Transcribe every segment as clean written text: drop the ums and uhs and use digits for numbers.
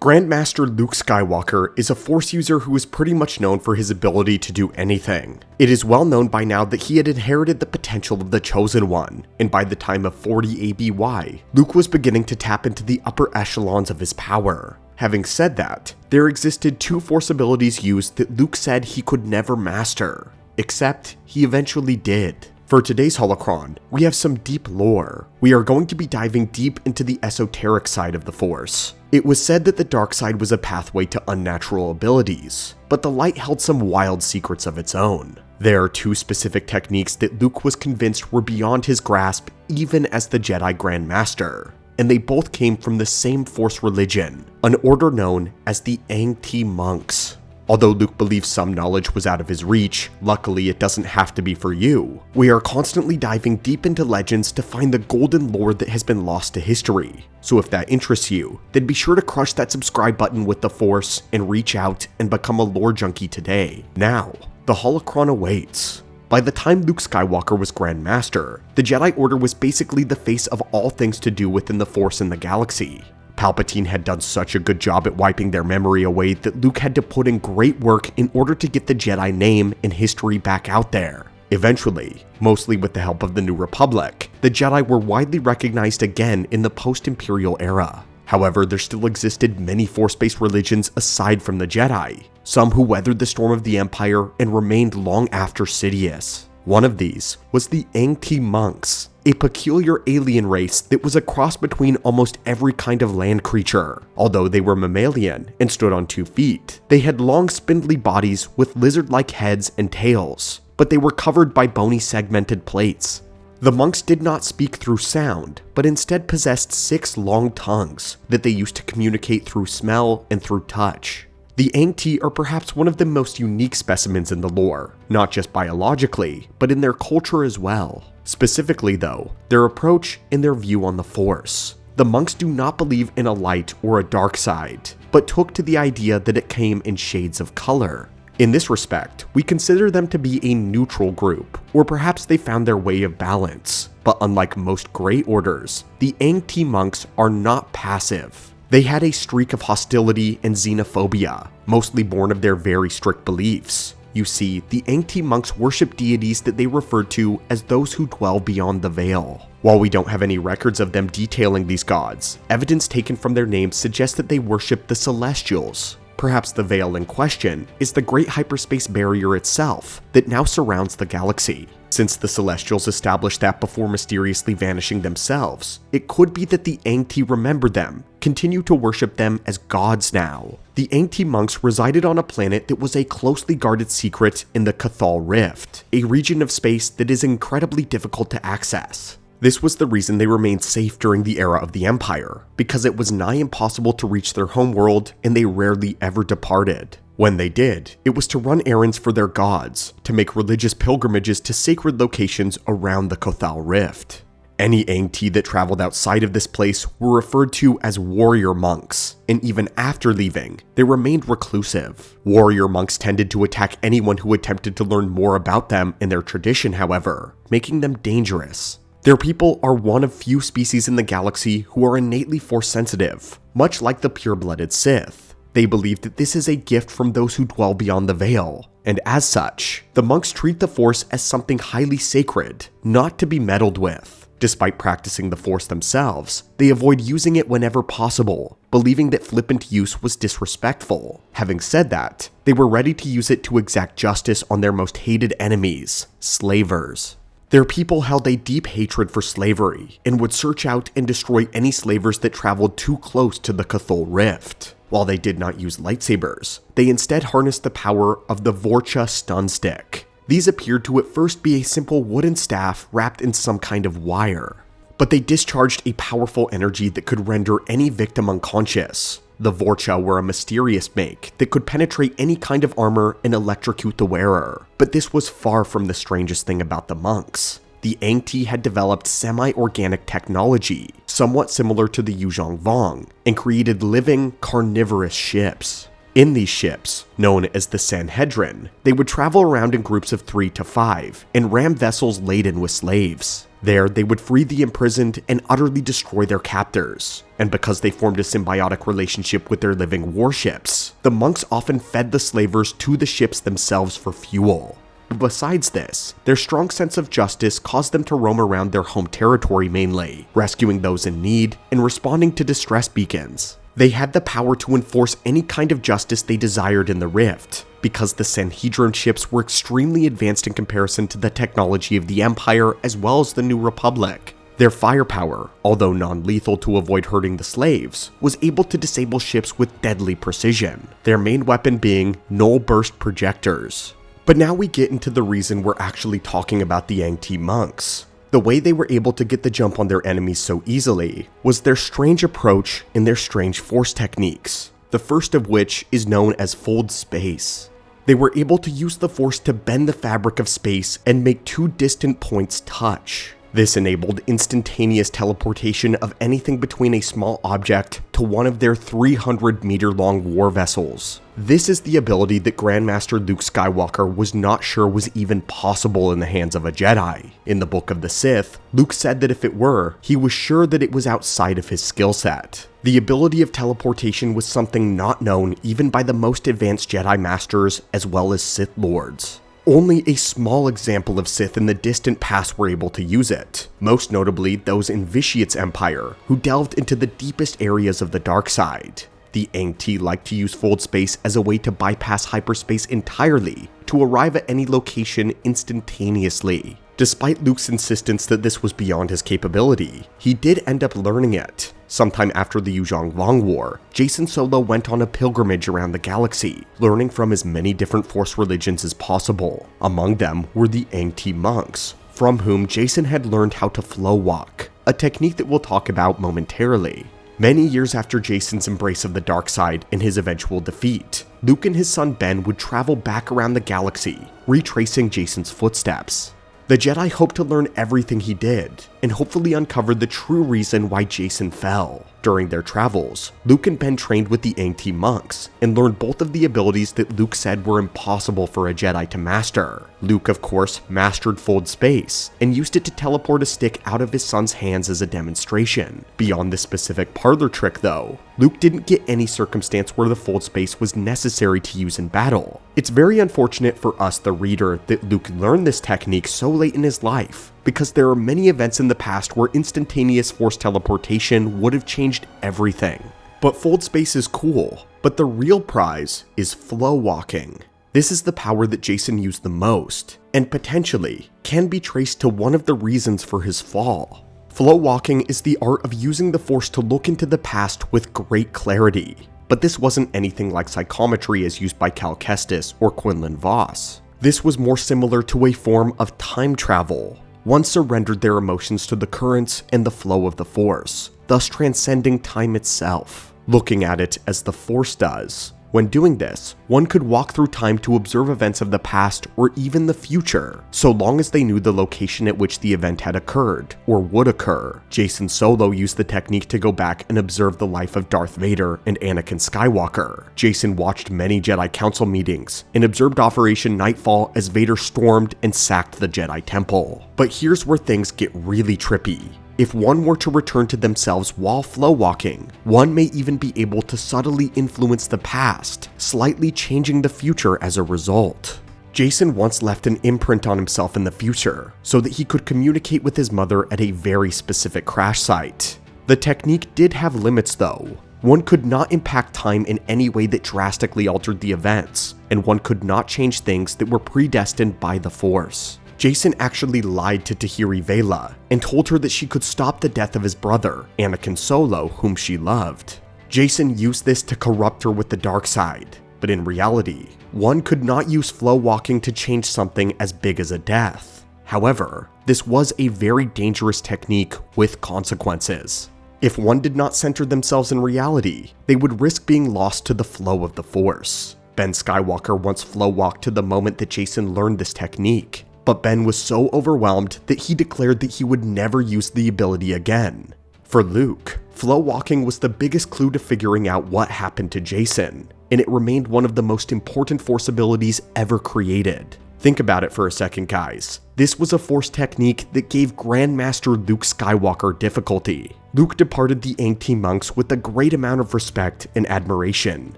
Grandmaster Luke Skywalker is a Force user who is pretty much known for his ability to do anything. It is well known by now that he had inherited the potential of the Chosen One, and by the time of 40 ABY, Luke was beginning to tap into the upper echelons of his power. Having said that, there existed two Force abilities used that Luke said he could never master, except he eventually did. For today's holocron, we have some deep lore. We are going to be diving deep into the esoteric side of the Force. It was said that the dark side was a pathway to unnatural abilities, but the light held some wild secrets of its own. There are two specific techniques that Luke was convinced were beyond his grasp even as the Jedi Grand Master, and they both came from the same Force religion, an order known as the Aing-Tii monks. Although Luke believes some knowledge was out of his reach, luckily it doesn't have to be for you. We are constantly diving deep into legends to find the golden lore that has been lost to history. So if that interests you, then be sure to crush that subscribe button with the Force and reach out and become a lore junkie today. Now, the holocron awaits. By the time Luke Skywalker was Grand Master, the Jedi Order was basically the face of all things to do within the Force in the galaxy. Palpatine had done such a good job at wiping their memory away that Luke had to put in great work in order to get the Jedi name and history back out there. Eventually, mostly with the help of the New Republic, the Jedi were widely recognized again in the post-Imperial era. However, there still existed many Force-based religions aside from the Jedi, some who weathered the storm of the Empire and remained long after Sidious. One of these was the Aing-Tii monks, a peculiar alien race that was a cross between almost every kind of land creature. Although they were mammalian and stood on 2 feet, they had long spindly bodies with lizard-like heads and tails, but they were covered by bony segmented plates. The monks did not speak through sound, but instead possessed 6 long tongues that they used to communicate through smell and through touch. The Aing-Tii are perhaps one of the most unique specimens in the lore, not just biologically, but in their culture as well. Specifically though, their approach and their view on the Force. The monks do not believe in a light or a dark side, but took to the idea that it came in shades of color. In this respect, we consider them to be a neutral group, or perhaps they found their way of balance. But unlike most Grey Orders, the Aing-Tii monks are not passive. They had a streak of hostility and xenophobia, mostly born of their very strict beliefs. You see, the Aing-Tii monks worship deities that they referred to as those who dwell beyond the veil. While we don't have any records of them detailing these gods, evidence taken from their names suggests that they worship the Celestials. Perhaps the veil in question is the great hyperspace barrier itself that now surrounds the galaxy. Since the Celestials established that before mysteriously vanishing themselves, it could be that the Aing-Tii remembered them, continue to worship them as gods now. The Aing-Tii monks resided on a planet that was a closely guarded secret in the Kathol Rift, a region of space that is incredibly difficult to access. This was the reason they remained safe during the era of the Empire, because it was nigh impossible to reach their homeworld and they rarely ever departed. When they did, it was to run errands for their gods, to make religious pilgrimages to sacred locations around the Kathol Rift. Any Aing-Tii that traveled outside of this place were referred to as warrior monks, and even after leaving, they remained reclusive. Warrior monks tended to attack anyone who attempted to learn more about them and their tradition, however, making them dangerous. Their people are one of few species in the galaxy who are innately Force sensitive, much like the pure-blooded Sith. They believe that this is a gift from those who dwell beyond the veil, and as such, the monks treat the Force as something highly sacred, not to be meddled with. Despite practicing the Force themselves, they avoid using it whenever possible, believing that flippant use was disrespectful. Having said that, they were ready to use it to exact justice on their most hated enemies, slavers. Their people held a deep hatred for slavery, and would search out and destroy any slavers that traveled too close to the Kathol Rift. While they did not use lightsabers, they instead harnessed the power of the Vorcha stun stick. These appeared to at first be a simple wooden staff wrapped in some kind of wire, but they discharged a powerful energy that could render any victim unconscious. The Vorcha were a mysterious make that could penetrate any kind of armor and electrocute the wearer. But this was far from the strangest thing about the monks. The Aing-Tii had developed semi-organic technology, somewhat similar to the Yuzhong Vong, and created living, carnivorous ships. In these ships, known as the Sanhedrin, they would travel around in groups of 3 to 5 and ram vessels laden with slaves. There, they would free the imprisoned and utterly destroy their captors. And because they formed a symbiotic relationship with their living warships, the monks often fed the slavers to the ships themselves for fuel. Besides this, their strong sense of justice caused them to roam around their home territory mainly, rescuing those in need and responding to distress beacons. They had the power to enforce any kind of justice they desired in the Rift, because the Sanhedrin ships were extremely advanced in comparison to the technology of the Empire as well as the New Republic. Their firepower, although non-lethal to avoid hurting the slaves, was able to disable ships with deadly precision, their main weapon being null burst projectors. But now we get into the reason we're actually talking about the Aing-Ti monks. The way they were able to get the jump on their enemies so easily was their strange approach and their strange force techniques, the first of which is known as fold space. They were able to use the force to bend the fabric of space and make 2 distant points touch. This enabled instantaneous teleportation of anything between a small object to one of their 300-meter-long war vessels. This is the ability that Grandmaster Luke Skywalker was not sure was even possible in the hands of a Jedi. In the Book of the Sith, Luke said that if it were, he was sure that it was outside of his skill set. The ability of teleportation was something not known even by the most advanced Jedi Masters as well as Sith Lords. Only a small example of Sith in the distant past were able to use it, most notably those in Vitiate's empire, who delved into the deepest areas of the dark side. The Aing-Ti liked to use fold space as a way to bypass hyperspace entirely, to arrive at any location instantaneously. Despite Luke's insistence that this was beyond his capability, he did end up learning it. Sometime after the Yuzhong Long War, Jacen Solo went on a pilgrimage around the galaxy, learning from as many different Force religions as possible. Among them were the Aing-Ti monks, from whom Jacen had learned how to flow walk, a technique that we'll talk about momentarily. Many years after Jacen's embrace of the dark side and his eventual defeat, Luke and his son Ben would travel back around the galaxy, retracing Jacen's footsteps. The Jedi hoped to learn everything he did, and hopefully uncover the true reason why Jacen fell. During their travels, Luke and Ben trained with the Aing-Ti monks, and learned both of the abilities that Luke said were impossible for a Jedi to master. Luke, of course, mastered fold space, and used it to teleport a stick out of his son's hands as a demonstration. Beyond this specific parlor trick though, Luke didn't get any circumstance where the fold space was necessary to use in battle. It's very unfortunate for us, the reader, that Luke learned this technique so late in his life, because there are many events in the past where instantaneous force teleportation would have changed everything. But fold space is cool, but the real prize is flow walking. This is the power that Jacen used the most, and potentially can be traced to one of the reasons for his fall. Flow walking is the art of using the force to look into the past with great clarity, but this wasn't anything like psychometry as used by Cal Kestis or Quinlan Vos. This was more similar to a form of time travel. One surrendered their emotions to the currents and the flow of the Force, thus transcending time itself, looking at it as the Force does. When doing this, one could walk through time to observe events of the past or even the future, so long as they knew the location at which the event had occurred, or would occur. Jacen Solo used the technique to go back and observe the life of Darth Vader and Anakin Skywalker. Jacen watched many Jedi Council meetings, and observed Operation Nightfall as Vader stormed and sacked the Jedi Temple. But here's where things get really trippy. If one were to return to themselves while flow walking, one may even be able to subtly influence the past, slightly changing the future as a result. Jacen once left an imprint on himself in the future, so that he could communicate with his mother at a very specific crash site. The technique did have limits though. One could not impact time in any way that drastically altered the events, and one could not change things that were predestined by the Force. Jacen actually lied to Tahiri Vela and told her that she could stop the death of his brother, Anakin Solo, whom she loved. Jacen used this to corrupt her with the dark side, but in reality, one could not use flow walking to change something as big as a death. However, this was a very dangerous technique with consequences. If one did not center themselves in reality, they would risk being lost to the flow of the Force. Ben Skywalker once flow walked to the moment that Jacen learned this technique, but Ben was so overwhelmed that he declared that he would never use the ability again. For Luke, flow walking was the biggest clue to figuring out what happened to Jacen. and it remained one of the most important Force abilities ever created. Think about it for a second, guys. This was a Force technique that gave Grandmaster Luke Skywalker difficulty. Luke departed the Aing-Ti monks with a great amount of respect and admiration.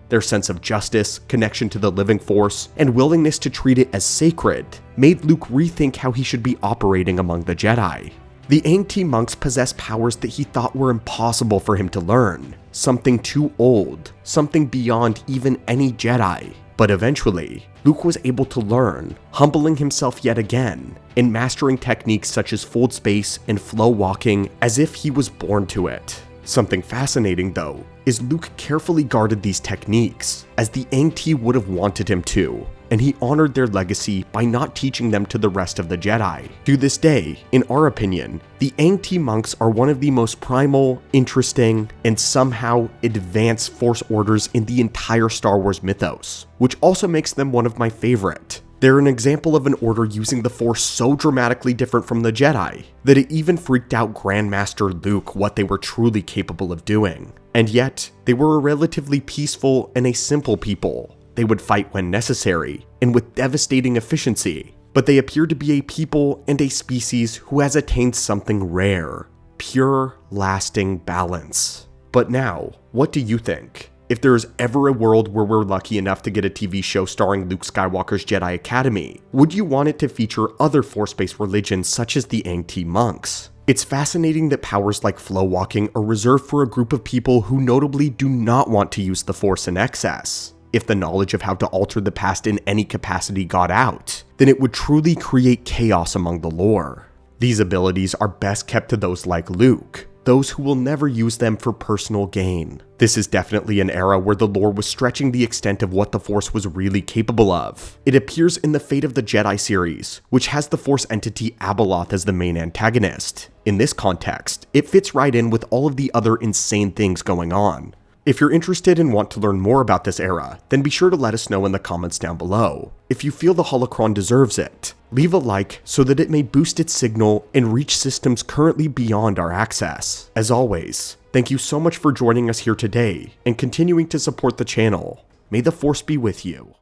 Their sense of justice, connection to the living Force, and willingness to treat it as sacred made Luke rethink how he should be operating among the Jedi. The Aing-Ti monks possessed powers that he thought were impossible for him to learn, something too old, something beyond even any Jedi. But eventually, Luke was able to learn, humbling himself yet again, and mastering techniques such as fold space and flow walking as if he was born to it. Something fascinating, though, is Luke carefully guarded these techniques, as the Aing-Ti would have wanted him to, and he honored their legacy by not teaching them to the rest of the Jedi. To this day, in our opinion, the Aing-Ti monks are one of the most primal, interesting, and somehow advanced Force orders in the entire Star Wars mythos, which also makes them one of my favorite. They're an example of an order using the Force so dramatically different from the Jedi that it even freaked out Grandmaster Luke what they were truly capable of doing. And yet, they were a relatively peaceful and a simple people. They would fight when necessary, and with devastating efficiency, but they appear to be a people and a species who has attained something rare: pure, lasting balance. But now, what do you think? If there is ever a world where we're lucky enough to get a TV show starring Luke Skywalker's Jedi Academy, would you want it to feature other Force-based religions such as the Aing-Ti monks? It's fascinating that powers like flow walking are reserved for a group of people who notably do not want to use the Force in excess. If the knowledge of how to alter the past in any capacity got out, then it would truly create chaos among the lore. These abilities are best kept to those like Luke, those who will never use them for personal gain. This is definitely an era where the lore was stretching the extent of what the Force was really capable of. It appears in the Fate of the Jedi series, which has the Force entity Abeloth as the main antagonist. In this context, it fits right in with all of the other insane things going on. If you're interested and want to learn more about this era, then be sure to let us know in the comments down below. If you feel the holocron deserves it, leave a like so that it may boost its signal and reach systems currently beyond our access. As always, thank you so much for joining us here today and continuing to support the channel. May the Force be with you.